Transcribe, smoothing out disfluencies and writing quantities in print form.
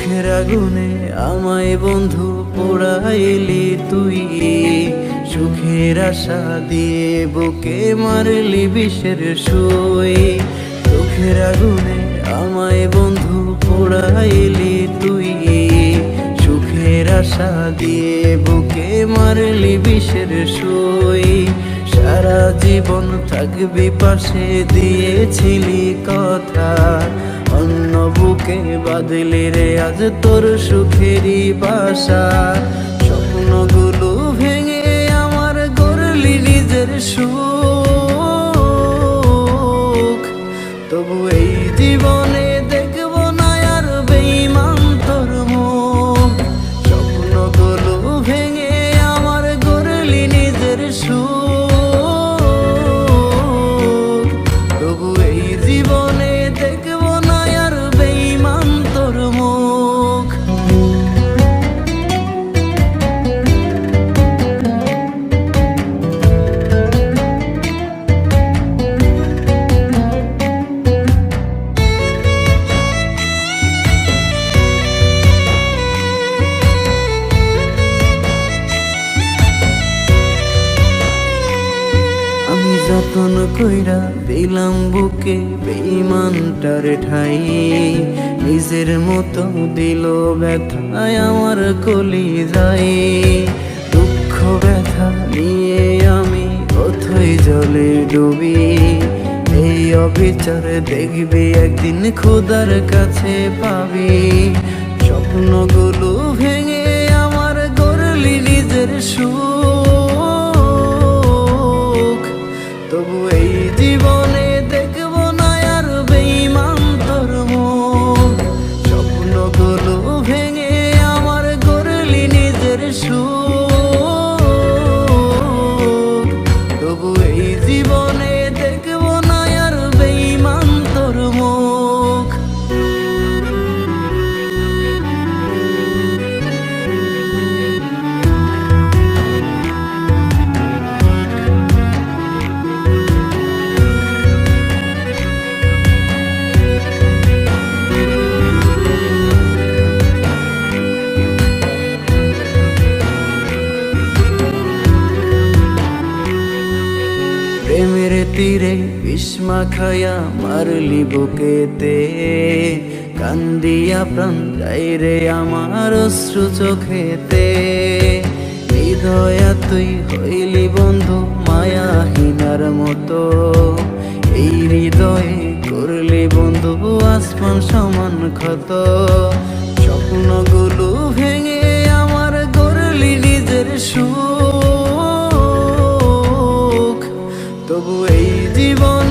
সুখের আগুনে আমায় বন্ধু পোড়াইলি তুই, সুখের আশা দিয়ে বুকে মারলি বিষের সুই। সুখের আগুনে আমায় বন্ধু পোড়াইলি তুই, সুখের আশা দিয়ে বুকে মারলি বিষের সুই। সারা জীবন থাকবি পাশে দিয়েছিলি কথা, অন্য বুকে বাঁধলি রে আজ তোর সুখেরই বাসা। স্বপ্নগুলো ভেঙে আমার গড়লি নিজের সুখ, তবু এই জীবনে দেখব না আর বেঈমান তোর মুখ। স্বপ্নগুলো ভেঙে আমার গড়লি নিজের সুখ, তবু এই জীবনে দেখব না আর বেঈমান তোর মুখ। আমি যতন কইরা দিলাম বুকে বেঈমানটার ঠাই, নিজের মতো দিল ব্যথায় আমার কলি যায়। দুঃখ ব্যথা নিয়ে আমি অথই জলে ডুবি, এই অবিচার দেখবি একদিন খোদার কাছে পাবি। স্বপ্নগুলো ভেঙে আমার গড়লি নিজের সুখ, তবু এই জীবনে দেখব না আর বেঈমান তোর মুখ। স্বপ্নগুলো ভেঙে আমার গড়লি নিজের সুখ, তবু এই জীবনে দেখব না আর বেঈমান তোর মুখ। প্রেমের তীরে বিস্মা খায়া মারলি বুকেতে, কান্দিয়া প্রাণ যায় রে আমার অশ্রু চোখেতে। হৃদয়া তুই হইলি বন্ধু মায়াহীনার মতো, এই হৃদয়ে করলি বন্ধু আসমান সমান ক্ষত। স্বপ্নগুলো ভেঙে আমার গড়লি নিজের সুখ, তবু এই জীবন